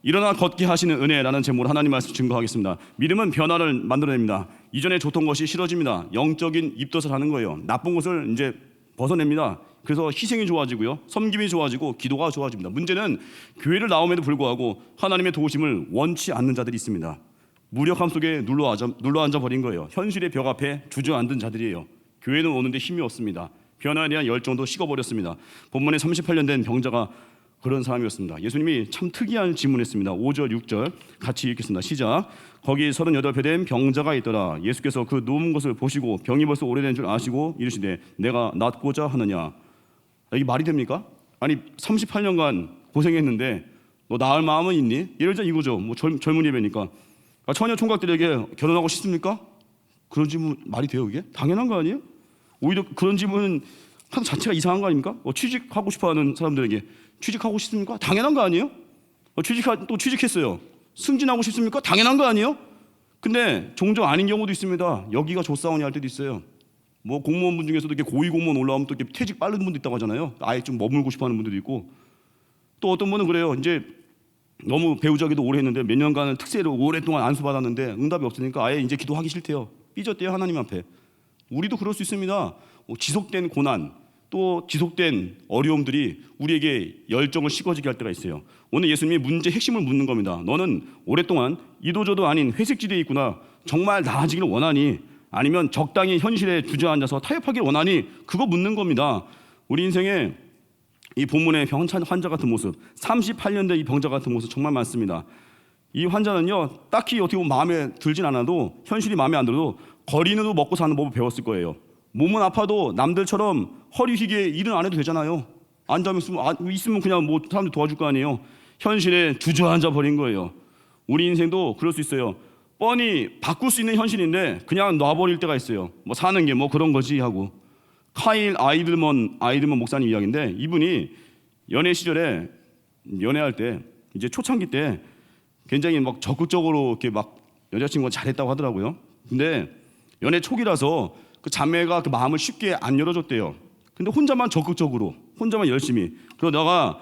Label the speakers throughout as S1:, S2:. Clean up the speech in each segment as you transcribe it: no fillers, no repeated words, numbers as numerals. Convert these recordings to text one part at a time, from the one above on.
S1: 일어나 걷게 하시는 은혜라는 제목으로 하나님 말씀 증거하겠습니다. 믿음은 변화를 만들어냅니다. 이전에 좋던 것이 싫어집니다. 영적인 입덧을 하는 거예요. 나쁜 것을 이제 벗어냅니다. 그래서 희생이 좋아지고요, 섬김이 좋아지고 기도가 좋아집니다. 문제는 교회를 나옴에도 불구하고 하나님의 도우심을 원치 않는 자들이 있습니다. 무력함 속에 눌러앉아 버린 거예요. 현실의 벽 앞에 주저앉은 자들이에요. 교회는 오는데 힘이 없습니다. 변화에 대한 열정도 식어버렸습니다. 본문에 38년 된 병자가 그런 사람이었습니다. 예수님이 참 특이한 질문했습니다. 5절 6절 같이 읽겠습니다. 시작. 거기 38배 된 병자가 있더라. 예수께서 그 누운 것을 보시고 병이 벌써 오래된 줄 아시고 이르시되 내가 낫고자 하느냐. 이게 말이 됩니까? 아니 38년간 고생했는데 너 나을 마음은 있니? 예를 들어 이거죠. 뭐 젊은 예배니까 처녀 총각들에게 결혼하고 싶습니까? 그런 질문 말이 돼요? 이게 당연한 거 아니에요? 오히려 그런 질문은 한 자체가 이상한 거 아닙니까? 취직하고 싶어하는 사람들에게 취직하고 싶습니까? 당연한 거 아니에요? 또 취직했어요. 승진하고 싶습니까? 당연한 거 아니에요? 근데 종종 아닌 경우도 있습니다. 여기가 조사원이 할 때도 있어요. 뭐 공무원분 중에서도 이렇게 고위 공무원 올라오면 또 이렇게 퇴직 빠른 분도 있다고 하잖아요. 아예 좀 머물고 싶어하는 분들도 있고, 또 어떤 분은 그래요. 이제 너무 배우자기도 오래 했는데 몇 년간은 특세를 오랫동안 안수받았는데 응답이 없으니까 아예 이제 기도하기 싫대요. 삐졌대요, 하나님 앞에. 우리도 그럴 수 있습니다. 지속된 고난, 또 지속된 어려움들이 우리에게 열정을 식어지게 할 때가 있어요. 오늘 예수님이 문제 핵심을 묻는 겁니다. 너는 오랫동안 이도저도 아닌 회색지대에 있구나. 정말 나아지기를 원하니? 아니면 적당히 현실에 주저앉아서 타협하기를 원하니? 그거 묻는 겁니다. 우리 인생에 이 본문의 환자 같은 모습, 38년 된 이 병자 같은 모습 정말 많습니다. 이 환자는요, 딱히 어떻게 보면 마음에 들진 않아도, 현실이 마음에 안 들어도 거리는도 먹고 사는 법을 배웠을 거예요. 몸은 아파도 남들처럼 허리 휘게 일은 안 해도 되잖아요. 앉아면 있으면 그냥 뭐 사람들 도와줄 거 아니에요. 현실에 주저앉아 버린 거예요. 우리 인생도 그럴 수 있어요. 뻔히 바꿀 수 있는 현실인데 그냥 놔버릴 때가 있어요. 뭐 사는 게 뭐 그런 거지 하고. 카일 아이들먼 목사님 이야기인데, 이분이 연애 시절에 연애할 때 이제 초창기 때 굉장히 막 적극적으로 이렇게 막 여자친구가 잘했다고 하더라고요. 근데 연애 초기라서 그 자매가 그 마음을 쉽게 안 열어줬대요. 근데 혼자만 적극적으로, 혼자만 열심히. 그러다가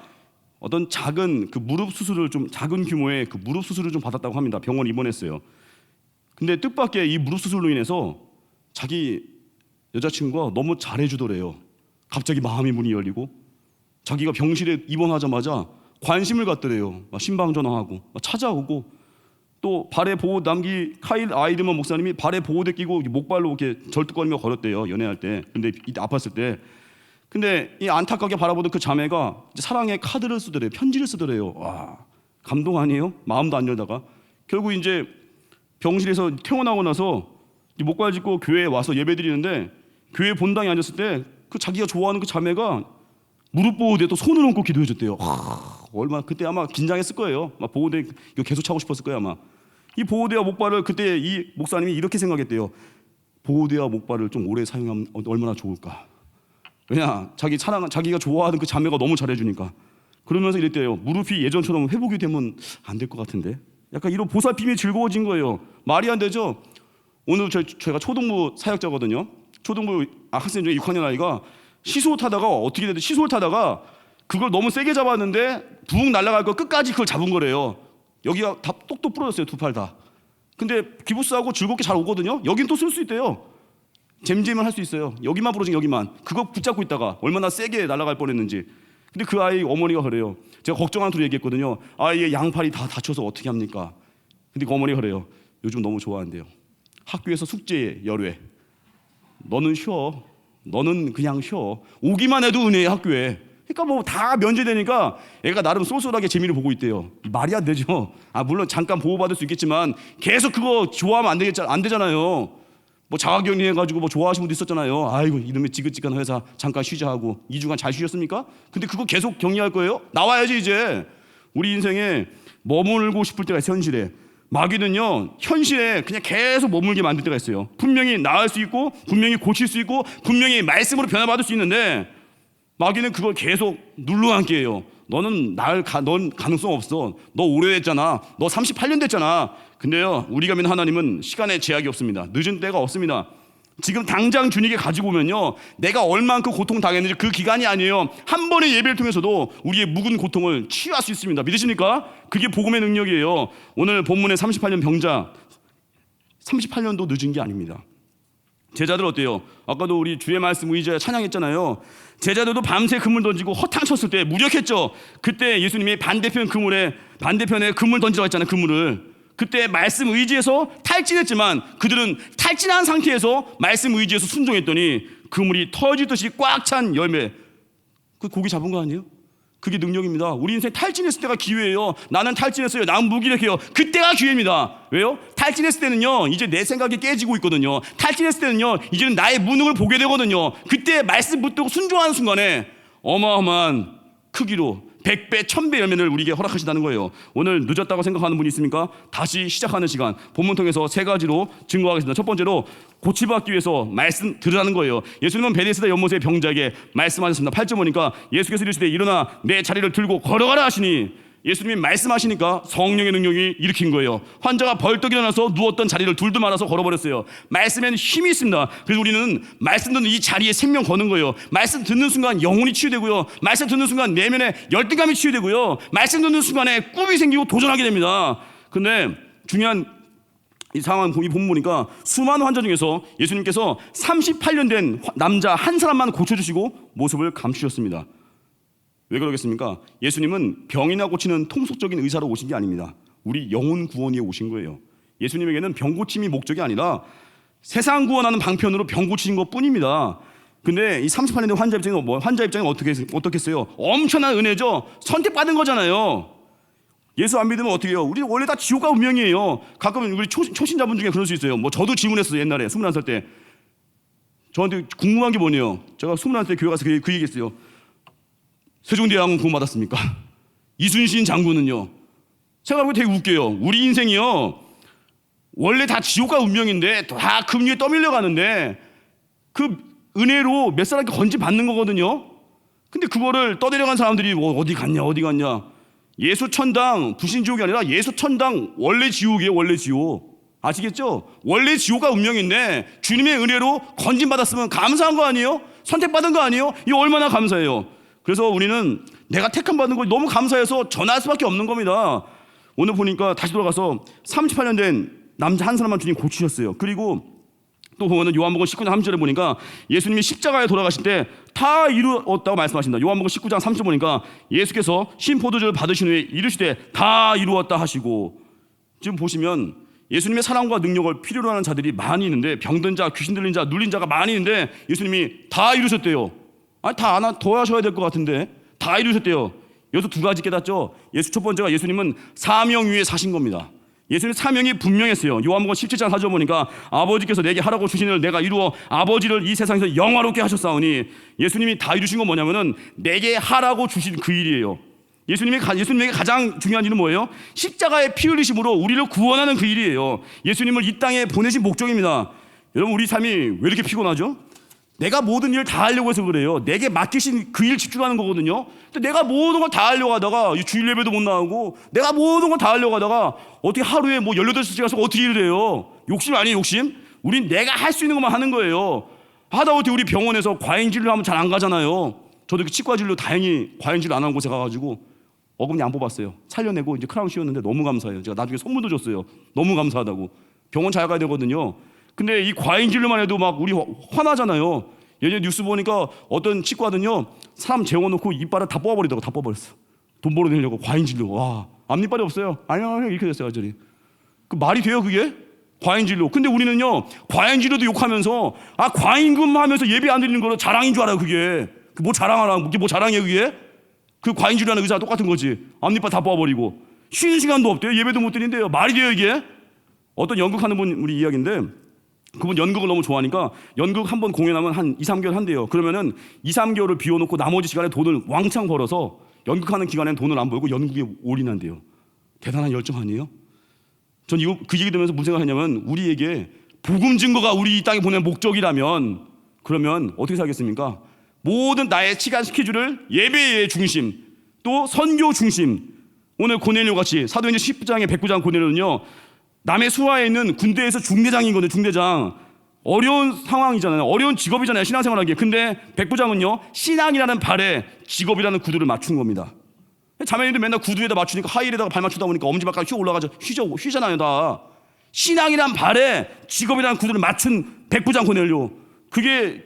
S1: 어떤 작은 그 무릎 수술을 좀, 작은 규모의 그 무릎 수술을 좀 받았다고 합니다. 병원 입원했어요. 근데 뜻밖의 이 무릎 수술로 인해서 자기 여자친구가 너무 잘해주더래요. 갑자기 마음의 문이 열리고 자기가 병실에 입원하자마자 관심을 갖더래요. 신방 전화하고 찾아오고, 또 발에 보호, 남기 카일 아이드먼 목사님이 발에 보호대 끼고 목발로 이렇게 절뚝거리며 걸었대요, 연애할 때. 근데 이때 아팠을 때. 근데 이 안타깝게 바라보던 그 자매가 사랑의 카드를 쓰더래요. 편지를 쓰더래요. 와, 감동 아니에요? 마음도 안 열다가 결국 이제 병실에서 퇴원하고 나서 목발 짚고 교회에 와서 예배드리는데, 교회 본당에 앉았을 때 그 자기가 좋아하는 그 자매가 무릎 보호대 또 손을 얹고 기도해줬대요. 얼마나 그때 아마 긴장했을 거예요. 막 보호대 이거 계속 차고 싶었을 거예요 아마. 이 보호대와 목발을 그때 이 목사님이 이렇게 생각했대요. 보호대와 목발을 좀 오래 사용하면 얼마나 좋을까. 왜냐, 자기가 좋아하는 그 자매가 너무 잘해주니까. 그러면서 이랬대요. 무릎이 예전처럼 회복이 되면 안 될 것 같은데. 약간 이런 보살핌이 즐거워진 거예요. 말이 안 되죠. 오늘 제가 초등부 사역자거든요. 초등부 학생 중에 6학년 아이가 시소 타다가, 어떻게 됐든 시소를 타다가 그걸 너무 세게 잡았는데 붕 날아갈 거 끝까지 그걸 잡은 거래요. 여기가 다 똑똑 부러졌어요, 두 팔 다. 근데 기부스하고 즐겁게 잘 오거든요. 여긴 또 쓸 수 있대요. 잼잼을 할 수 있어요. 여기만 부러진, 여기만. 그거 붙잡고 있다가 얼마나 세게 날아갈 뻔했는지. 근데 그 아이 어머니가 그래요. 제가 걱정한 소리 얘기했거든요. 아이의 양팔이 다 다쳐서 어떻게 합니까? 근데 그 어머니가 그래요. 요즘 너무 좋아한대요. 학교에서 숙제 열외. 너는 쉬어. 너는 그냥 쉬어. 오기만 해도 은혜야, 학교에. 그러니까 뭐 다 면제되니까 애가 나름 쏠쏠하게 재미를 보고 있대요. 말이 안 되죠. 물론 잠깐 보호받을 수 있겠지만 계속 그거 좋아하면 안 되잖아요. 뭐 자가격리 해가지고 뭐 좋아하시는 분도 있었잖아요. 아이고, 이놈의 지긋지긋한 회사 잠깐 쉬자 하고 2주간 잘 쉬셨습니까? 근데 그거 계속 격리할 거예요? 나와야지 이제. 우리 인생에 머물고 싶을 때가 있어요, 현실에. 마귀는요, 현실에 그냥 계속 머물게 만들 때가 있어요. 분명히 나을 수 있고, 분명히 고칠 수 있고, 분명히 말씀으로 변화받을 수 있는데 마귀는 그걸 계속 눌러앉게 해요. 넌 가능성 없어. 너 오래 했잖아. 너 38년 됐잖아. 근데요, 우리가 믿는 하나님은 시간에 제약이 없습니다. 늦은 때가 없습니다. 지금 당장 주님께 가지고 오면요, 내가 얼만큼 고통 당했는지 그 기간이 아니에요. 한 번의 예배를 통해서도 우리의 묵은 고통을 치유할 수 있습니다. 믿으십니까? 그게 복음의 능력이에요. 오늘 본문의 38년 병자, 38년도 늦은 게 아닙니다. 제자들 어때요? 아까도 우리 주의 말씀 의지하여 찬양했잖아요. 제자들도 밤새 그물 던지고 허탕 쳤을 때 무력했죠. 그때 예수님이 반대편에 그물 던지라고 했잖아요. 그물을. 그때 말씀 의지해서 탈진했지만 그들은 탈진한 상태에서 말씀 의지해서 순종했더니 그물이 터지듯이 꽉 찬 열매, 그 고기 잡은 거 아니에요? 그게 능력입니다. 우리 인생 탈진했을 때가 기회예요. 나는 탈진했어요. 나는 무기력해요. 그때가 기회입니다. 왜요? 탈진했을 때는요, 이제 내 생각이 깨지고 있거든요. 탈진했을 때는요, 이제는 나의 무능을 보게 되거든요. 그때 말씀 붙들고 순종하는 순간에 어마어마한 크기로 100배, 1000배 열매를 우리에게 허락하신다는 거예요. 오늘 늦었다고 생각하는 분이 있습니까? 다시 시작하는 시간, 본문 통해서 3가지로 증거하겠습니다. 첫 번째로 고침받기 위해서 말씀 들으라는 거예요. 예수님은 베데스다 연못의 병자에게 말씀하셨습니다. 8절 보니까 예수께서 이르시되 일어나 내 자리를 들고 걸어가라 하시니, 예수님이 말씀하시니까 성령의 능력이 일으킨 거예요. 환자가 벌떡 일어나서 누웠던 자리를 둘도 말아서 걸어버렸어요. 말씀에는 힘이 있습니다. 그래서 우리는 말씀 듣는 이 자리에 생명 거는 거예요. 말씀 듣는 순간 영혼이 치유되고요, 말씀 듣는 순간 내면의 열등감이 치유되고요, 말씀 듣는 순간에 꿈이 생기고 도전하게 됩니다. 근데 중요한 이 상황, 이 본문 보니까 수많은 환자 중에서 예수님께서 38년 된 남자 한 사람만 고쳐주시고 모습을 감추셨습니다. 왜 그러겠습니까? 예수님은 병이나 고치는 통속적인 의사로 오신 게 아닙니다. 우리 영혼 구원 위해 오신 거예요. 예수님에게는 병 고침이 목적이 아니라 세상 구원하는 방편으로 병 고치신 것 뿐입니다. 근데 이 38년 된 환자 입장은 어떻겠어요? 엄청난 은혜죠. 선택받은 거잖아요. 예수 안 믿으면 어떻게 해요? 우리 원래 다 지옥과 운명이에요. 가끔 우리 초신자분 중에 그럴 수 있어요. 뭐 저도 질문했어요. 옛날에 21살 때 저한테 궁금한 게 뭐냐요. 제가 21살 때 교회 가서 그 얘기했어요. 세종대왕은 구원받았습니까? 이순신 장군은요? 생각해보면 되게 웃겨요. 우리 인생이요, 원래 다 지옥과 운명인데 다 금리에 떠밀려 가는데 그 은혜로 몇 사람께 건지 받는 거거든요. 근데 그거를 떠내려간 사람들이 어디 갔냐. 예수 천당 불신지옥이 아니라 예수 천당 원래 지옥이에요. 원래 지옥. 아시겠죠? 원래 지옥과 운명인데 주님의 은혜로 건진받았으면 감사한 거 아니에요? 선택받은 거 아니에요? 이거 얼마나 감사해요. 그래서 우리는 내가 택함 받는 거 너무 감사해서 전할 수밖에 없는 겁니다. 오늘 보니까 다시 돌아가서 38년 된 남자 한 사람만 주님 고치셨어요. 그리고 또 보면은 요한복음 19장 3절에 보니까 예수님이 십자가에 돌아가실 때 다 이루었다고 말씀하신다. 요한복음 19장 3절 보니까 예수께서 신포도주를 받으신 후에 이르시되 다 이루었다 하시고, 지금 보시면 예수님의 사랑과 능력을 필요로 하는 자들이 많이 있는데, 병든 자, 귀신 들린 자, 눌린 자가 많이 있는데 예수님이 다 이루셨대요. 아니 다 더 하셔야 될 것 같은데 다 이루셨대요. 여기서 2가지 깨닫죠. 첫 번째가 예수님은 사명 위에 사신 겁니다. 예수님 사명이 분명했어요. 요한복음 17장 4절 보니까 아버지께서 내게 하라고 주신 일을 내가 이루어 아버지를 이 세상에서 영화롭게 하셨사오니, 예수님이 다 이루신 건 뭐냐면은 내게 하라고 주신 그 일이에요. 예수님에게 가장 중요한 일은 뭐예요? 십자가의 피 흘리심으로 우리를 구원하는 그 일이에요. 예수님을 이 땅에 보내신 목적입니다. 여러분, 우리 삶이 왜 이렇게 피곤하죠? 내가 모든 일을 다 하려고 해서 그래요. 내게 맡기신 그 일 집중하는 거거든요. 근데 내가 모든 걸 다 하려고 하다가 주일 예배도 못 나오고, 내가 모든 걸 다 하려고 하다가 어떻게 하루에 18시간 서 어떻게 일을 해요? 욕심 아니에요, 욕심? 우린 내가 할 수 있는 것만 하는 거예요. 하다못해 우리 병원에서 과잉 진료 하면 잘 안 가잖아요. 저도 치과 진료 다행히 과잉 진료 안 하는 곳에 가가지고 어금니 안 뽑았어요. 살려내고 이제 크라운 씌웠는데 너무 감사해요. 제가 나중에 선물도 줬어요. 너무 감사하다고. 병원 잘 가야 되거든요. 근데 이 과잉 진료만 해도 막 우리 화나잖아요. 예전에 뉴스 보니까 어떤 치과는요, 사람 재워놓고 이빨을 다 뽑아버리더라고. 다 뽑아버렸어. 돈 벌어내려고 과잉 진료. 와, 앞니빨이 없어요. 아니요, 이렇게 됐어요. 완전히. 그 말이 돼요, 그게? 과잉 진료. 근데 우리는요, 과잉 진료도 욕하면서 과잉금 하면서 예배 안 드리는 거로 자랑인 줄 알아요. 그게 뭐 자랑하라. 그게 뭐 자랑이에요, 그게? 그 과잉 진료하는 의사가 똑같은 거지. 앞니빨 다 뽑아버리고 쉬는 시간도 없대요. 예배도 못 드린대요. 말이 돼요, 이게? 어떤 연극하는 분 우리 이야기인데, 그분 연극을 너무 좋아하니까 연극 한 번 공연하면 한 2-3개월 한대요. 그러면은 2-3개월을 비워놓고 나머지 시간에 돈을 왕창 벌어서 연극하는 기간에는 돈을 안 벌고 연극에 올인한대요. 대단한 열정 아니에요? 전 이거 그 얘기 들으면서 무슨 생각하냐면, 우리에게 복음 증거가 우리 이 땅에 보낸 목적이라면 그러면 어떻게 살겠습니까? 모든 나의 시간 스케줄을 예배의 중심, 또 선교 중심. 오늘 고넬료 같이 사도행전 10장의 109장 고넬료는요, 남의 수하에 있는 군대에서 중대장이거든요. 중대장. 어려운 상황이잖아요. 어려운 직업이잖아요. 신앙생활하기에. 근데 백부장은요, 신앙이라는 발에 직업이라는 구두를 맞춘 겁니다. 자매님들 맨날 구두에다 맞추니까 하이힐에다가 발 맞추다 보니까 엄지발가락 휘 올라가죠. 휘잖아요 다. 신앙이란 발에 직업이라는 구두를 맞춘 백부장 고넬료. 그게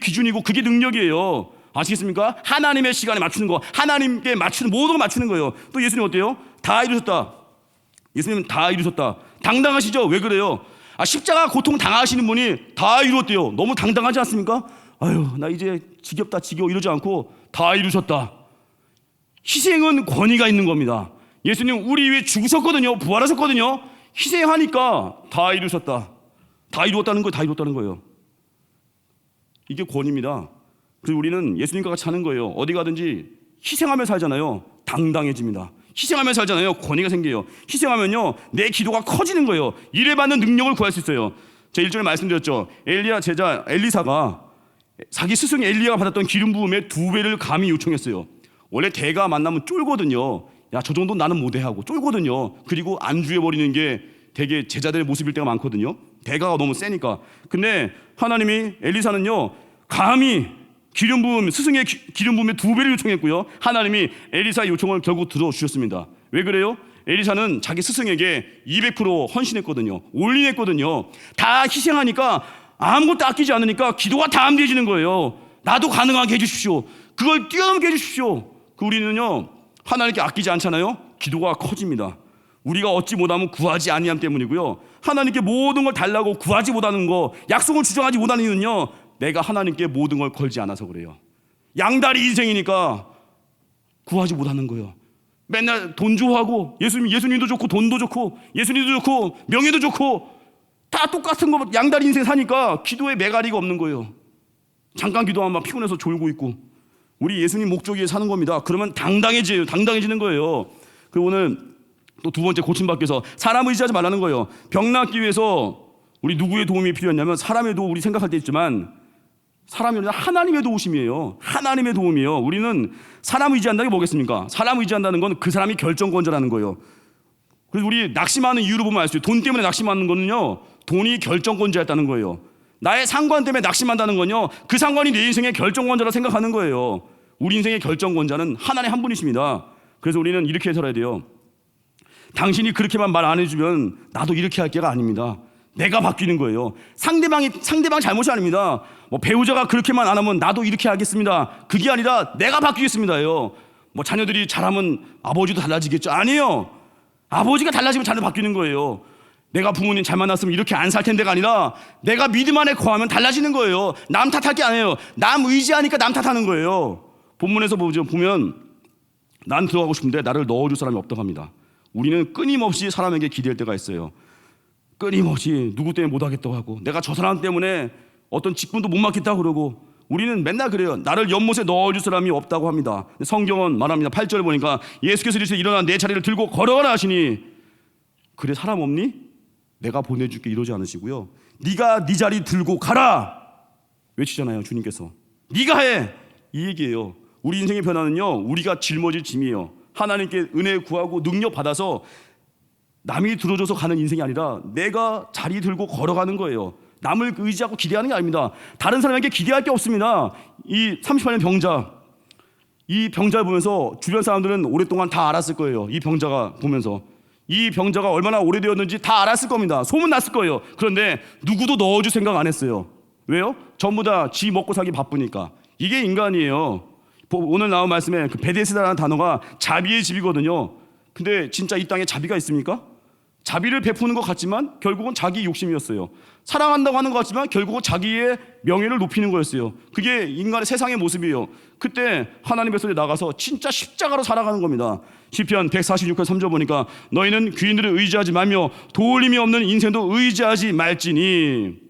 S1: 기준이고 그게 능력이에요. 아시겠습니까? 하나님의 시간에 맞추는 거, 하나님께 맞추는 모든 걸 맞추는 거예요. 또 예수님 어때요? 다 이루셨다. 예수님 다 이루셨다. 당당하시죠? 왜 그래요? 십자가 고통 당하시는 분이 다 이루었대요. 너무 당당하지 않습니까? 아유, 나 이제 지겹다 지겨워 이러지 않고 다 이루셨다. 희생은 권위가 있는 겁니다. 예수님 우리 위해 죽으셨거든요. 부활하셨거든요. 희생하니까 다 이루셨다. 다 이루었다는 거예요. 다 이루었다는 거예요. 이게 권위입니다. 그래서 우리는 예수님과 같이 사는 거예요. 어디 가든지 희생하며 살잖아요. 당당해집니다. 희생하며 살잖아요. 권위가 생겨요. 희생하면요, 내 기도가 커지는 거예요. 일에 받는 능력을 구할 수 있어요. 제가 1절에 말씀드렸죠. 엘리야 제자 엘리사가 자기 스승 엘리야가 받았던 기름 부음의 2배를 감히 요청했어요. 원래 대가 만나면 쫄거든요. 야, 저 정도 나는 못해 하고 쫄거든요. 그리고 안주해버리는 게 되게 제자들의 모습일 때가 많거든요. 대가가 너무 세니까. 근데 하나님이 엘리사는요, 감히 기름 부음, 스승의 기름 부음의 2배를 요청했고요. 하나님이 엘리사의 요청을 결국 들어주셨습니다. 왜 그래요? 엘리사는 자기 스승에게 200% 헌신했거든요. 올인했거든요. 다 희생하니까 아무것도 아끼지 않으니까 기도가 다 안되어지는 거예요. 나도 가능하게 해주십시오. 그걸 뛰어넘게 해주십시오. 우리는요, 하나님께 아끼지 않잖아요. 기도가 커집니다. 우리가 얻지 못하면 구하지 아니함 때문이고요. 하나님께 모든 걸 달라고 구하지 못하는 거, 약속을 주장하지 못하는 이유는요, 내가 하나님께 모든 걸 걸지 않아서 그래요. 양다리 인생이니까 구하지 못하는 거예요. 맨날 돈 좋아하고 예수님도 좋고 돈도 좋고 예수님도 좋고 명예도 좋고 다 똑같은 거 양다리 인생 사니까 기도에 매가리가 없는 거예요. 잠깐 기도하면 막 피곤해서 졸고 있고. 우리 예수님 목적 위에 사는 겁니다. 그러면 당당해지는 거예요. 그리고 오늘 또 2번째 고침받기 위해서 사람 의지하지 말라는 거예요. 병 낫기 위해서 우리 누구의 도움이 필요했냐면 사람의 도움 우리 생각할 때 있지만 사람이 아니라 하나님의 도우심이에요. 하나님의 도움이에요. 우리는 사람 의지한다는 게 뭐겠습니까? 사람 의지한다는 건 그 사람이 결정권자라는 거예요. 그래서 우리 낙심하는 이유를 보면 알 수 있어요. 돈 때문에 낙심하는 거는요, 돈이 결정권자였다는 거예요. 나의 상관 때문에 낙심한다는 건요, 그 상관이 내 인생의 결정권자라 생각하는 거예요. 우리 인생의 결정권자는 하나님 한 분이십니다. 그래서 우리는 이렇게 살아야 돼요. 당신이 그렇게만 말 안 해주면 나도 이렇게 할 게가 아닙니다. 내가 바뀌는 거예요. 상대방 잘못이 아닙니다. 뭐 배우자가 그렇게만 안 하면 나도 이렇게 하겠습니다. 그게 아니라 내가 바뀌겠습니다요. 뭐 자녀들이 잘하면 아버지도 달라지겠죠. 아니에요. 아버지가 달라지면 자녀 바뀌는 거예요. 내가 부모님 잘 만났으면 이렇게 안 살 텐데가 아니라 내가 믿음 안에 거하면 달라지는 거예요. 남 탓할 게 아니에요. 남 의지하니까 남 탓하는 거예요. 본문에서 보면 난 들어가고 싶은데 나를 넣어줄 사람이 없다고 합니다. 우리는 끊임없이 사람에게 기대할 때가 있어요. 끊임없이 누구 때문에 못하겠다고 하고 내가 저 사람 때문에 어떤 직분도 못 맡겠다고 그러고 우리는 맨날 그래요. 나를 연못에 넣어줄 사람이 없다고 합니다. 성경은 말합니다. 8절을 보니까 예수께서 이르시되 일어나 내 자리를 들고 걸어가라 하시니 그래 사람 없니? 내가 보내줄게 이러지 않으시고요. 네가 네 자리 들고 가라 외치잖아요. 주님께서 네가 해 이 얘기예요. 우리 인생의 변화는요, 우리가 짊어질 짐이에요. 하나님께 은혜 구하고 능력 받아서 남이 들어줘서 가는 인생이 아니라 내가 자리 들고 걸어가는 거예요. 남을 의지하고 기대하는 게 아닙니다. 다른 사람에게 기대할 게 없습니다. 이 38년 병자, 이 병자를 보면서 주변 사람들은 오랫동안 다 알았을 거예요. 이 병자가 보면서 이 병자가 얼마나 오래되었는지 다 알았을 겁니다. 소문났을 거예요. 그런데 누구도 넣어줄 생각 안 했어요. 왜요? 전부 다 지 먹고 살기 바쁘니까. 이게 인간이에요. 오늘 나온 말씀에 그 베데스다라는 단어가 자비의 집이거든요. 근데 진짜 이 땅에 자비가 있습니까? 자비를 베푸는 것 같지만 결국은 자기 욕심이었어요. 사랑한다고 하는 것 같지만 결국은 자기의 명예를 높이는 거였어요. 그게 인간의 세상의 모습이에요. 그때 하나님 백성이 나가서 진짜 십자가로 살아가는 겁니다. 시편 146편 3절 보니까 너희는 귀인들을 의지하지 말며 도울림이 없는 인생도 의지하지 말지니.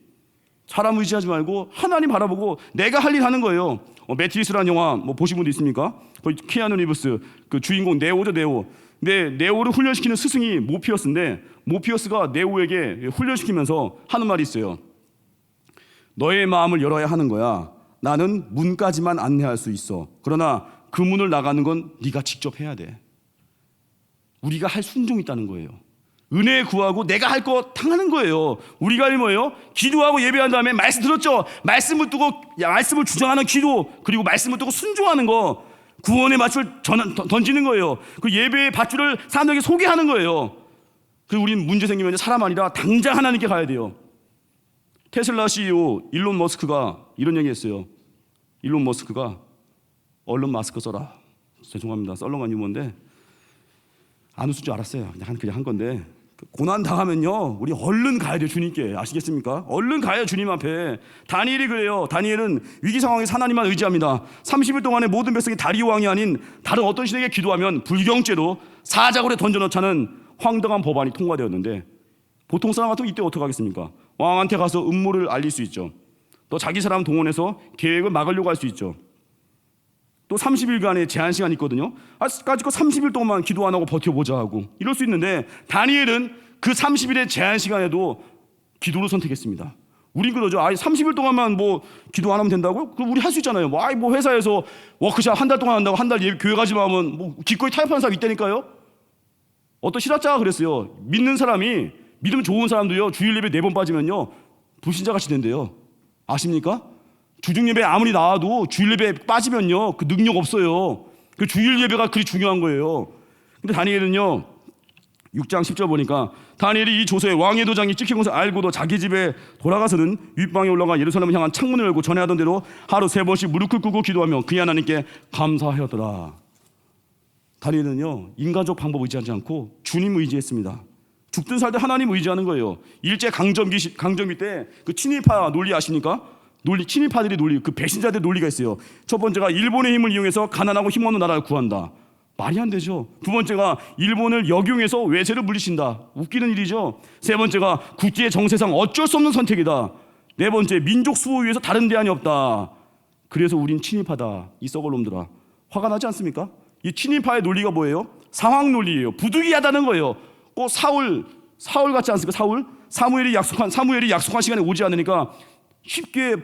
S1: 사람 의지하지 말고 하나님 바라보고 내가 할 일 하는 거예요. 매트리스라는 영화 뭐 보신 분도 있습니까? 거기 키아누 리브스 그 주인공 네오죠. 네오. 근데 네오를 훈련시키는 스승이 모피어스인데 모피어스가 네오에게 훈련시키면서 하는 말이 있어요. 너의 마음을 열어야 하는 거야. 나는 문까지만 안내할 수 있어. 그러나 그 문을 나가는 건 네가 직접 해야 돼. 우리가 할 순종이 있다는 거예요. 은혜 구하고 내가 할 거 당하는 거예요. 우리가 뭐예요? 기도하고 예배한 다음에 말씀 들었죠? 말씀을 두고 말씀을 주장하는 기도, 그리고 말씀을 두고 순종하는 거, 구원의 밧줄 던지는 거예요. 그 예배의 밧줄을 사람들에게 소개하는 거예요. 그리고 우리는 문제 생기면 사람 아니라 당장 하나님께 가야 돼요. 테슬라 CEO 일론 머스크가 이런 얘기했어요. 일론 머스크가 얼른 마스크 써라. 죄송합니다. 썰렁한 유머인데 안 웃을 줄 알았어요. 그냥 한 건데, 고난 당하면요 우리 얼른 가야 돼요. 주님께. 아시겠습니까? 얼른 가야 주님 앞에. 다니엘이 그래요. 다니엘은 위기 상황에서 하나님만 의지합니다. 30일 동안에 모든 백성이 다리오 왕이 아닌 다른 어떤 신에게 기도하면 불경죄로 사자굴에 던져넣자는 황당한 법안이 통과되었는데, 보통 사람 같으면 이때 어떻게 하겠습니까? 왕한테 가서 음모를 알릴 수 있죠. 또 자기 사람 동원해서 계획을 막으려고 할 수 있죠. 또 30일간의 제한 시간이 있거든요. 까짓 거 30일 동안만 기도 안 하고 버텨보자 하고 이럴 수 있는데, 다니엘은 그 30일의 제한 시간에도 기도를 선택했습니다. 우린 그러죠. 30일 동안만 뭐 기도 안 하면 된다고요? 그럼 우리 할 수 있잖아요. 뭐 회사에서 워크숍 한 달 동안 한다고 한 달 교회 가지 마 하면 뭐 기꺼이 타협하는 사람이 있다니까요. 어떤 실학자가 그랬어요. 믿는 사람이, 믿음 좋은 사람도요 주일 예배 4번 빠지면요 불신자같이 된대요. 아십니까? 주중 예배 아무리 나와도 주일 예배 빠지면요 그 능력 없어요. 그 주일 예배가 그리 중요한 거예요. 근데 다니엘은요 6장 10절 보니까, 다니엘이 이 조서에 왕의 도장이 찍힌 것을 알고도 자기 집에 돌아가서는 윗방에 올라가 예루살렘을 향한 창문을 열고 전에 하던 대로 하루 3번씩 무릎을 꿇고 기도하며 그의 하나님께 감사하였더라. 다니엘은요 인간적 방법 의지하지 않고 주님 의지했습니다. 죽든 살든 하나님 의지하는 거예요. 일제 강점기 때 그 친일파 논리 아십니까? 친일파들의 논리, 그 배신자들의 논리가 있어요. 첫 번째가 일본의 힘을 이용해서 가난하고 힘없는 나라를 구한다. 말이 안 되죠. 두 번째가 일본을 역용해서 외세를 물리친다. 웃기는 일이죠. 세 번째가 국제 정세상 어쩔 수 없는 선택이다. 네 번째, 민족 수호 위해서 다른 대안이 없다. 그래서 우린 친일파다. 이 썩을 놈들아. 화가 나지 않습니까? 이 친일파의 논리가 뭐예요? 상황 논리예요. 부득이하다는 거예요. 꼭 사울 같지 않습니까? 사무엘이 약속한 시간에 오지 않으니까 쉽게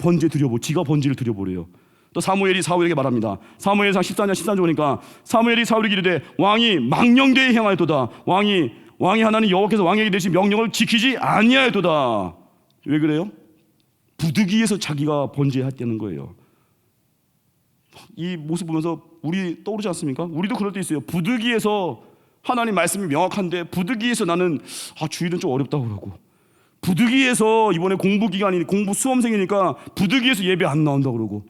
S1: 지가 번제를 드려보래요. 또 사무엘이 사울에게 말합니다. 사무엘상 14장 13절 보니까, 사무엘이 사울에게 이르되 왕이 망령되이 행하였도다. 왕이 하나님 여호와께서 왕에게 내신 명령을 지키지 아니하였도다. 왜 그래요? 부득이해서 자기가 번제했다는 거예요. 이 모습 보면서 우리 떠오르지 않습니까? 우리도 그럴 때 있어요. 부득이해서 하나님 말씀이 명확한데 부득이해서 나는 주일은 좀 어렵다고 그러고, 부득이해서 이번에 공부 수험생이니까 부득이해서 예배 안 나온다고 그러고,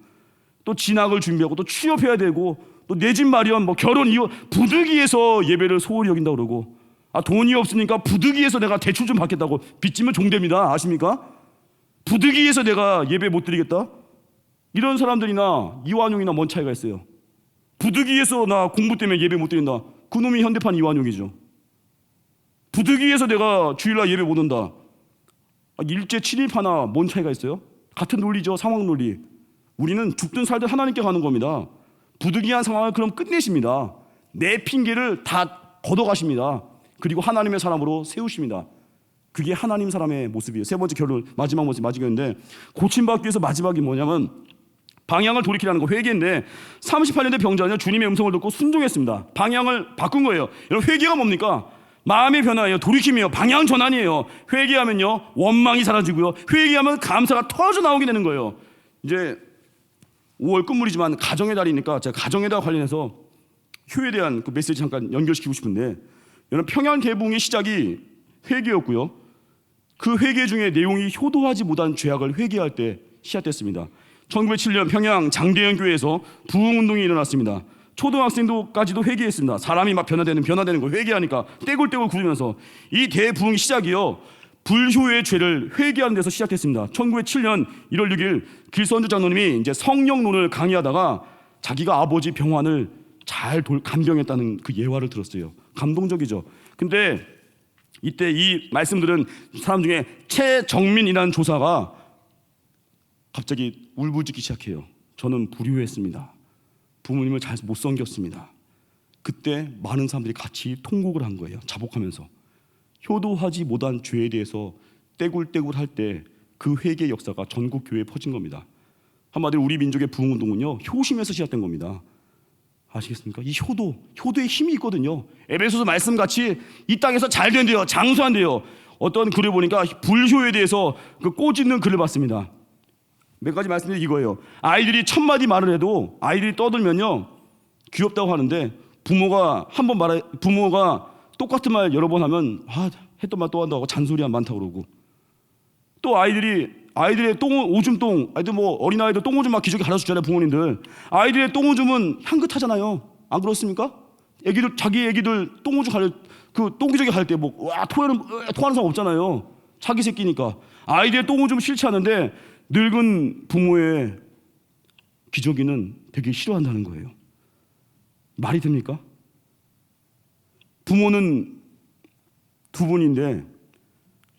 S1: 또 진학을 준비하고 또 취업해야 되고 또 내 집 마련 결혼 이후 부득이해서 예배를 소홀히 여긴다고 그러고, 돈이 없으니까 부득이해서 내가 대출 좀 받겠다고 빚지면 종됩니다. 아십니까? 부득이해서 내가 예배 못 드리겠다. 이런 사람들이나 이완용이나 뭔 차이가 있어요? 부득이해서 나 공부 때문에 예배 못 드린다. 그놈이 현대판 이완용이죠. 부득이해서 내가 주일날 예배 못 온다. 일제 친일파나 뭔 차이가 있어요? 같은 논리죠. 상황 논리. 우리는 죽든 살든 하나님께 가는 겁니다. 부득이한 상황을 그럼 끝내십니다. 내 핑계를 다 걷어가십니다. 그리고 하나님의 사람으로 세우십니다. 그게 하나님 사람의 모습이에요. 세 번째 결론, 마지막인데, 고침받기 위해서 마지막이 뭐냐면 방향을 돌이키라는 거, 회개인데 38년대 병자는 주님의 음성을 듣고 순종했습니다. 방향을 바꾼 거예요. 여러분, 회개가 뭡니까? 마음의 변화예요. 돌이킴이에요. 방향 전환이에요. 회개하면요 원망이 사라지고요, 회개하면 감사가 터져 나오게 되는 거예요. 이제 5월 끝물이지만 가정의 달이니까 제가 가정에 관련해서 효에 대한 그 메시지 잠깐 연결시키고 싶은데, 여러분, 평양 대붕의 시작이 회개였고요, 그 회개 중에 내용이 효도하지 못한 죄악을 회개할 때 시작됐습니다. 1907년 평양 장대현 교회에서 부흥운동이 일어났습니다. 초등학생도까지도 회개했습니다. 사람이 막 변화되는 걸 회개하니까 떼굴떼굴 구르면서. 이 대부흥의 시작이요, 불효의 죄를 회개하는 데서 시작됐습니다. 1907년 1월 6일 길선주 장로님이 이제 성령론을 강의하다가 자기가 아버지 병환을 잘 간병했다는 그 예화를 들었어요. 감동적이죠. 근데 이때 이 말씀들은 사람 중에 최정민이라는 조사가 갑자기 울부짖기 시작해요. 저는 불효했습니다. 부모님을 잘 못 섬겼습니다. 그때 많은 사람들이 같이 통곡을 한 거예요. 자복하면서. 효도하지 못한 죄에 대해서 떼굴떼굴 할 때 그 회개 역사가 전국 교회에 퍼진 겁니다. 한마디로 우리 민족의 부흥운동은요 효심에서 시작된 겁니다. 아시겠습니까? 이 효도의 힘이 있거든요. 에베소서 말씀같이 이 땅에서 잘 된대요. 장수한대요. 어떤 글을 보니까 불효에 대해서 그 꼬집는 글을 봤습니다. 몇 가지 말씀드린 이거예요. 아이들이 1000마디 말을 해도 아이들이 떠들면요 귀엽다고 하는데 부모가 똑같은 말 여러 번 하면 했던 말 또 한다고 잔소리 많다고 그러고, 또 아이들의 오줌 아이들 어린아이들 똥오줌 막 기저귀 갈아주잖아요. 부모님들 아이들의 똥오줌은 향긋하잖아요. 안 그렇습니까? 자기 애기들 똥오줌 똥기저귀 갈 때 토하는 사람 없잖아요. 자기 새끼니까. 아이들의 똥오줌 싫지 않은데 늙은 부모의 기저귀는 되게 싫어한다는 거예요. 말이 됩니까? 부모는 두 분인데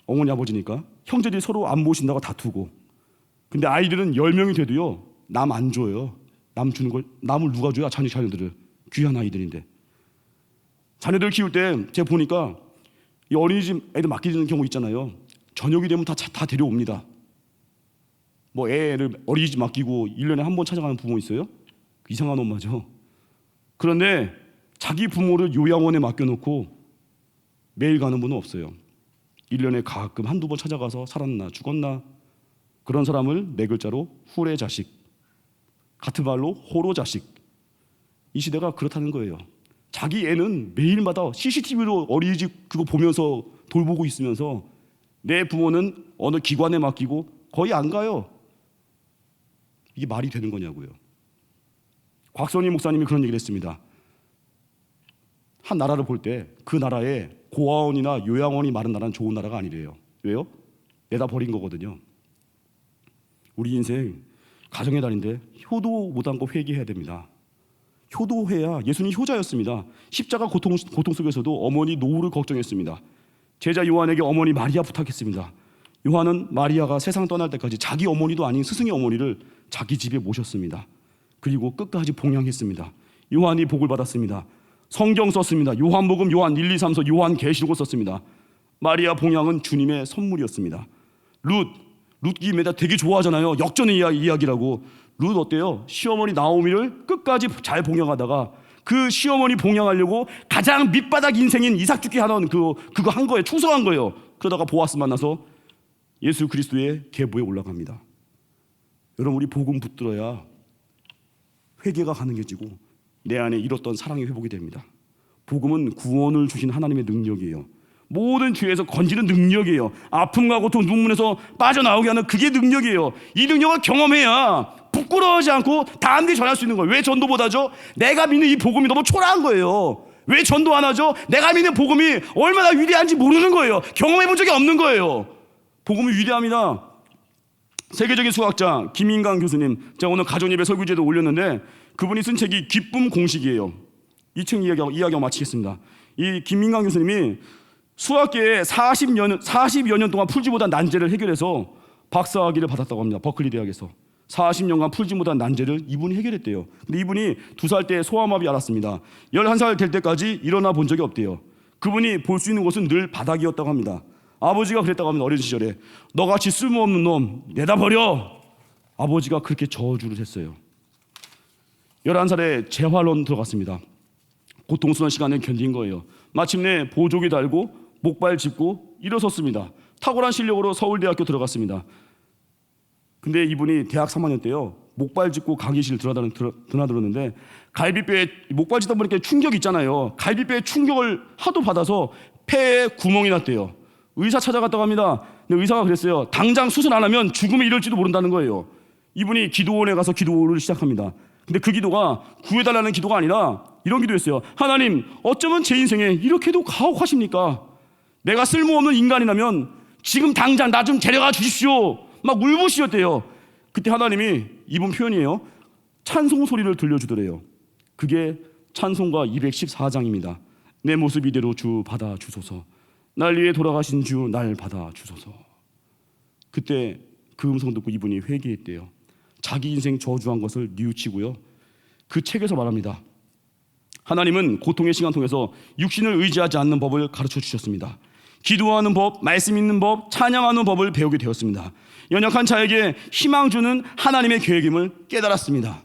S1: 어머니 아버지니까 형제들이 서로 안 모신다고 다투고, 근데 아이들은 10명이 돼도요 남 안 줘요. 남 주는 걸 남을 누가 줘요? 자녀들을. 귀한 아이들인데. 자녀들 키울 때 제가 보니까 이 어린이집 애들 맡기는 경우 있잖아요. 저녁이 되면 다 데려옵니다. 애를 어린이집 맡기고 1년에 한 번 찾아가는 부모 있어요? 이상한 엄마죠. 그런데 자기 부모를 요양원에 맡겨놓고 매일 가는 분은 없어요. 1년에 가끔 한두 번 찾아가서 살았나 죽었나, 그런 사람을 네 글자로 후레 자식, 같은 말로 호로 자식. 이 시대가 그렇다는 거예요. 자기 애는 매일마다 CCTV로 어린이집 그거 보면서 돌보고 있으면서 내 부모는 어느 기관에 맡기고 거의 안 가요. 이게 말이 되는 거냐고요. 곽선희 목사님이 그런 얘기를 했습니다. 한 나라를 볼 때 그 나라에 고아원이나 요양원이 많은 나라는 좋은 나라가 아니래요. 왜요? 내다 버린 거거든요. 우리 인생 가정의 달인데 효도 못한 거 회개해야 됩니다. 효도해야. 예수님 효자였습니다. 십자가 고통 속에서도 어머니 노후를 걱정했습니다. 제자 요한에게 어머니 마리아 부탁했습니다. 요한은 마리아가 세상 떠날 때까지 자기 어머니도 아닌 스승의 어머니를 자기 집에 모셨습니다. 그리고 끝까지 봉양했습니다. 요한이 복을 받았습니다. 성경 썼습니다. 요한복음, 요한 1, 2, 3서, 요한 계시록을 썼습니다. 마리아 봉양은 주님의 선물이었습니다. 룻이 매달 되게 좋아하잖아요. 역전의 이야기라고. 룻 어때요? 시어머니 나오미를 끝까지 잘 봉양하다가 그 시어머니 봉양하려고 가장 밑바닥 인생인 이삭 죽게 하던 그거 한 거예요. 충성한 거예요. 그러다가 보아스 만나서 예수 그리스도의 계보에 올라갑니다. 여러분, 우리 복음 붙들어야 회개가 가능해지고 내 안에 잃었던 사랑이 회복이 됩니다. 복음은 구원을 주신 하나님의 능력이에요. 모든 죄에서 건지는 능력이에요. 아픔과 고통, 눈물에서 빠져나오게 하는 그게 능력이에요. 이 능력을 경험해야 부끄러워하지 않고 다음에 전할 수 있는 거예요. 왜 전도보다죠? 내가 믿는 이 복음이 너무 초라한 거예요. 왜 전도 안 하죠? 내가 믿는 복음이 얼마나 위대한지 모르는 거예요. 경험해 본 적이 없는 거예요. 복음이 위대합니다. 세계적인 수학자 김인강 교수님, 제가 오늘 가정예배 설교제도 올렸는데 그분이 쓴 책이 기쁨 공식이에요. 이 책 이야기하고 마치겠습니다. 이 김인강 교수님이 수학계에 40여 년 동안 풀지 못한 난제를 해결해서 박사학위를 받았다고 합니다. 버클리 대학에서 40년간 풀지 못한 난제를 이분이 해결했대요. 근데 이분이 2살 때 소아마비 앓았습니다. 11살 될 때까지 일어나 본 적이 없대요. 그분이 볼 수 있는 곳은 늘 바닥이었다고 합니다. 아버지가 그랬다고 합니다. 어린 시절에 너같이 쓸모없는 놈 내다 버려. 아버지가 그렇게 저주를 했어요. 11살에 재활원 들어갔습니다. 고통스러운 시간을 견딘 거예요. 마침내 보조기 달고 목발 짚고 일어섰습니다. 탁월한 실력으로 서울대학교 들어갔습니다. 근데 이분이 대학 3학년 때요, 목발 짚고 강의실 드나들었는데 갈비뼈에 목발 짚다 보니까 충격 있잖아요. 갈비뼈에 충격을 하도 받아서 폐에 구멍이 났대요. 의사 찾아갔다고 합니다. 근데 의사가 그랬어요. 당장 수술 안 하면 죽음에 이를지도 모른다는 거예요. 이분이 기도원에 가서 기도를 시작합니다. 근데 그 기도가 구해달라는 기도가 아니라 이런 기도였어요. 하나님, 어쩌면 제 인생에 이렇게도 가혹하십니까? 내가 쓸모없는 인간이라면 지금 당장 나 좀 데려가 주십시오. 막 울부짖었대요. 그때 하나님이 이분 표현이에요. 찬송 소리를 들려주더래요. 그게 찬송가 214장입니다. 내 모습 이대로 주 받아 주소서. 날 위해 돌아가신 주 날 받아 주소서. 그때 그 음성 듣고 이분이 회개했대요. 자기 인생 저주한 것을 뉘우치고요. 그 책에서 말합니다. 하나님은 고통의 시간 통해서 육신을 의지하지 않는 법을 가르쳐 주셨습니다. 기도하는 법, 말씀 있는 법, 찬양하는 법을 배우게 되었습니다. 연약한 자에게 희망 주는 하나님의 계획임을 깨달았습니다.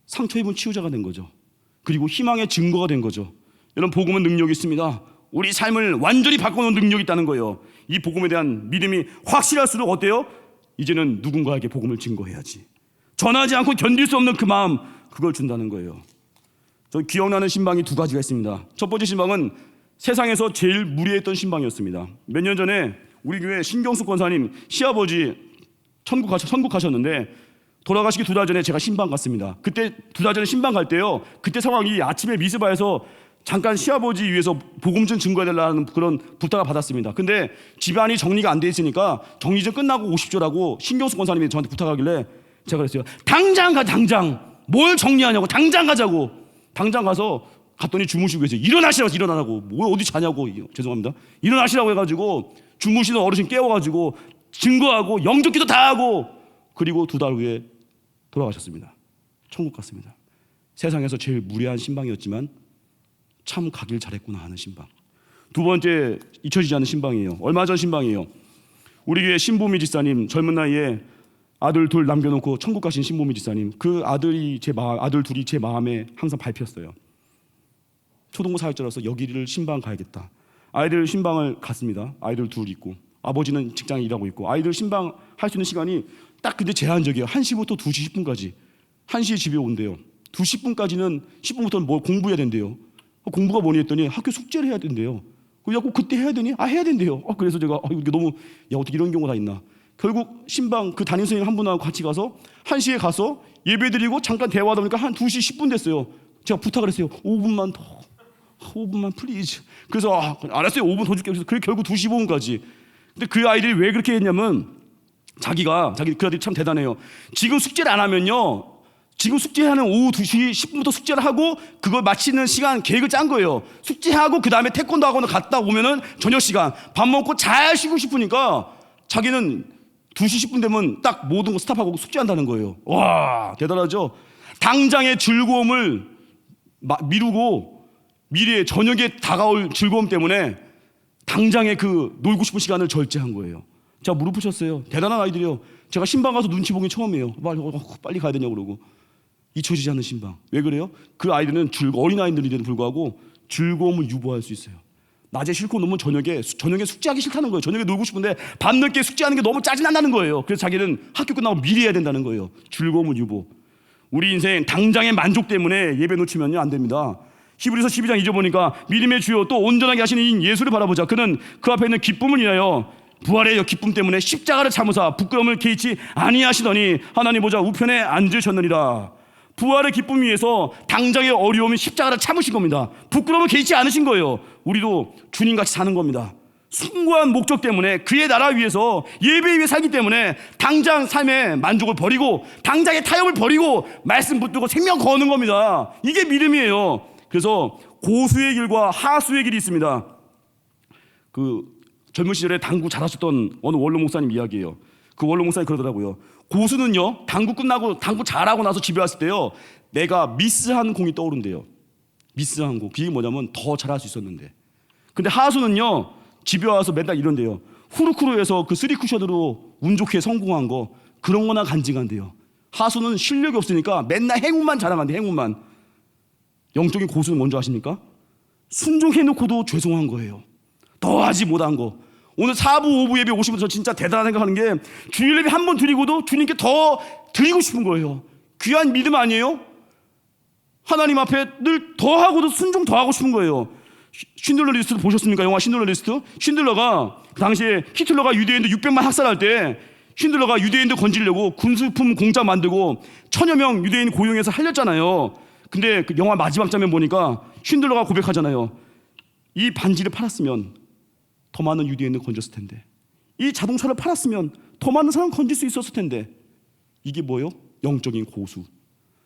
S1: 상처 입은 치유자가 된 거죠. 그리고 희망의 증거가 된 거죠. 여러분, 복음은 능력이 있습니다. 우리 삶을 완전히 바꿔놓은 능력이 있다는 거예요. 이 복음에 대한 믿음이 확실할수록 어때요? 이제는 누군가에게 복음을 증거해야지. 전하지 않고 견딜 수 없는 그 마음, 그걸 준다는 거예요. 저 기억나는 신방이 두 가지가 있습니다. 첫 번째 신방은 세상에서 제일 무례했던 신방이었습니다. 몇 년 전에 우리 교회 신경숙 권사님 시아버지 천국하셨는데 돌아가시기 두 달 전에 제가 신방 갔습니다. 그때 두 달 전에 신방 갈 때요, 그때 상황이 아침에 미스바에서 잠깐 시아버지 위해서 복음 좀 증거해달라는 그런 부탁을 받았습니다. 근데 집안이 정리가 안 돼 있으니까 정리 좀 끝나고 오십시오라고 신경숙 권사님이 저한테 부탁하길래 제가 그랬어요. 당장 가, 당장. 뭘 정리하냐고. 당장 가자고. 당장 가서 갔더니 주무시고 계세요. 일어나시라고. 일어나라고. 뭐 어디 자냐고. 죄송합니다. 일어나시라고 해가지고 주무시는 어르신 깨워가지고 증거하고 영접기도 다 하고, 그리고 두 달 후에 돌아가셨습니다. 천국 갔습니다. 세상에서 제일 무례한 신방이었지만 참 가길 잘했구나 하는 신방. 두 번째, 잊혀지지 않는 신방이에요. 얼마 전 신방이에요. 우리 교회 신보미 지사님, 젊은 나이에 아들 둘 남겨놓고 천국 가신 신보미 지사님, 그 아들 둘이 제 마음에 항상 밟혔어요. 초등부 사역자로서 여기를 신방 가야겠다. 아이들 신방을 갔습니다. 아이들 둘 있고 아버지는 직장에 일하고 있고 아이들 신방 할 수 있는 시간이 딱 근데 제한적이에요. 1시부터 2시 10분까지. 1시에 집에 온대요. 2시 10분까지는 10분부터는 뭘 공부해야 된대요. 공부가 뭐니 했더니 학교 숙제를 해야 된대요. 그래갖고 그때 해야 되니? 해야 된대요. 그래서 제가 이게 너무, 어떻게 이런 경우가 다 있나. 결국 신방 그 담임 선생님 한 분하고 같이 가서 1시에 가서 예배 드리고 잠깐 대화하다 보니까 한 2시 10분 됐어요. 제가 부탁을 했어요. 5분만 더. 5분만 플리즈. 그래서 알았어요. 5분 더 줄게. 그래서 결국 2시 15분까지. 근데 그 아이들이 왜 그렇게 했냐면 그 아이들이 참 대단해요. 지금 숙제를 안 하면요, 지금 숙제하는 오후 2시 10분부터 숙제를 하고 그걸 마치는 시간 계획을 짠 거예요. 숙제하고 그 다음에 태권도 학원을 갔다 오면은 저녁 시간 밥 먹고 잘 쉬고 싶으니까 자기는 2시 10분 되면 딱 모든 거 스탑하고 숙제한다는 거예요. 와, 대단하죠. 당장의 즐거움을 미루고 미래의 저녁에 다가올 즐거움 때문에 당장의 그 놀고 싶은 시간을 절제한 거예요. 제가 무릎 꿇었어요. 대단한 아이들이요. 제가 신방 가서 눈치 보기 처음이에요. 빨리 가야 되냐고 그러고. 잊혀지지 않는 신방. 왜 그래요? 그 아이들은 어린아이들인데도 불구하고 즐거움을 유보할 수 있어요. 낮에 싫고 너무 저녁에 숙제하기 싫다는 거예요. 저녁에 놀고 싶은데 밤늦게 숙제하는 게 너무 짜증난다는 거예요. 그래서 자기는 학교 끝나고 미리 해야 된다는 거예요. 즐거움을 유보. 우리 인생 당장의 만족 때문에 예배 놓치면요, 안 됩니다. 히브리서 12장 2절 보니까 믿음의 주요 또 온전하게 하시는 이 예수를 바라보자. 그는 그 앞에 있는 기쁨을 인하여 부활의 기쁨 때문에 십자가를 참으사 부끄러움을 개의치 아니하시더니 하나님 보좌 우편에 앉으셨느니라. 부활의 기쁨 위해서 당장의 어려움인 십자가를 참으신 겁니다. 부끄러움을 개의치 않으신 거예요. 우리도 주님같이 사는 겁니다. 숭고한 목적 때문에 그의 나라 위해서 예배 위해 살기 때문에 당장 삶의 만족을 버리고 당장의 타협을 버리고 말씀 붙들고 생명 거는 겁니다. 이게 믿음이에요. 그래서 고수의 길과 하수의 길이 있습니다. 그 젊은 시절에 당구 잘하셨던 어느 원로 목사님 이야기예요. 그 원로 목사님이 그러더라고요. 고수는요, 당구 끝나고 당구 잘하고 나서 집에 왔을 때요, 내가 미스한 공이 떠오른대요. 미스한 공. 그게 뭐냐면 더 잘할 수 있었는데. 근데 하수는요, 집에 와서 맨날 이런대요. 후루쿠루에서 그 3쿠션으로 운 좋게 성공한 거, 그런 거나 간증한대요. 하수는 실력이 없으니까 맨날 행운만 자랑한대. 행운만. 영적인 고수는 뭔지 아십니까? 순종해놓고도 죄송한 거예요. 더 하지 못한 거. 오늘 4부 5부 예배 오시면 저 진짜 대단한 생각하는 게 주일 예배 한 번 드리고도 주님께 더 드리고 싶은 거예요. 귀한 믿음 아니에요? 하나님 앞에 늘 더 하고도 순종 더 하고 싶은 거예요. 쉰들러 리스트 보셨습니까? 영화 쉰들러 리스트? 쉰들러가 그 당시에 히틀러가 유대인들 600만 학살할 때 쉰들러가 유대인들 건지려고 군수품 공장 만들고 1000여 명 유대인 고용해서 살렸잖아요. 근데 그 영화 마지막 장면 보니까 쉰들러가 고백하잖아요. 이 반지를 팔았으면 더 많은 유대인을 건졌을 텐데, 이 자동차를 팔았으면 더 많은 사람 건질 수 있었을 텐데. 이게 뭐예요? 영적인 고수.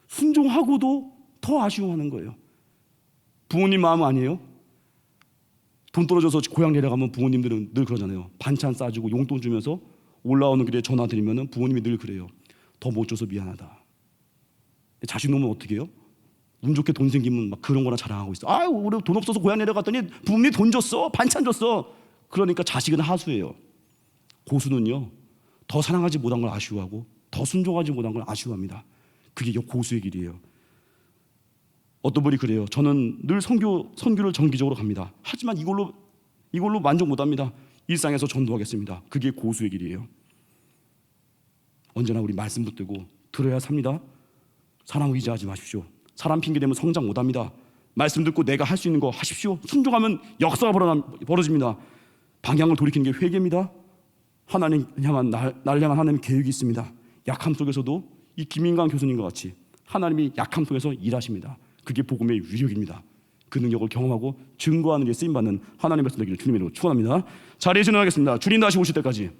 S1: 순종하고도 더 아쉬워하는 거예요. 부모님 마음 아니에요? 돈 떨어져서 고향 내려가면 부모님들은 늘 그러잖아요. 반찬 싸주고 용돈 주면서 올라오는 길에 전화 드리면 부모님이 늘 그래요. 더 못 줘서 미안하다. 자식 놈은 어떻게 해요? 운 좋게 돈 생기면 막 그런 거나 자랑하고 있어. 우리 돈 없어서 고향 내려갔더니 부모님이 돈 줬어, 반찬 줬어. 그러니까 자식은 하수예요. 고수는요, 더 사랑하지 못한 걸 아쉬워하고 더 순종하지 못한 걸 아쉬워합니다. 그게 고수의 길이에요. 어떤 분이 그래요. 저는 늘 선교를 정기적으로 갑니다. 하지만 이걸로 만족 못합니다. 일상에서 전도하겠습니다. 그게 고수의 길이에요. 언제나 우리 말씀 붙들고 들어야 삽니다. 사람 의지하지 마십시오. 사람 핑계대면 성장 못합니다. 말씀 듣고 내가 할 수 있는 거 하십시오. 순종하면 역사가 벌어집니다. 방향을 돌이키는 게 회개입니다. 하나님 향한 날 향한 하나님 계획이 있습니다. 약함 속에서도 이 김인강 교수님과 같이 하나님이 약함 속에서 일하십니다. 그게 복음의 위력입니다. 그 능력을 경험하고 증거하는 데 쓰임받는 하나님의 말씀 되기를 주님의 이름으로 축원합니다. 자리에 진행하겠습니다. 주님 다시 오실 때까지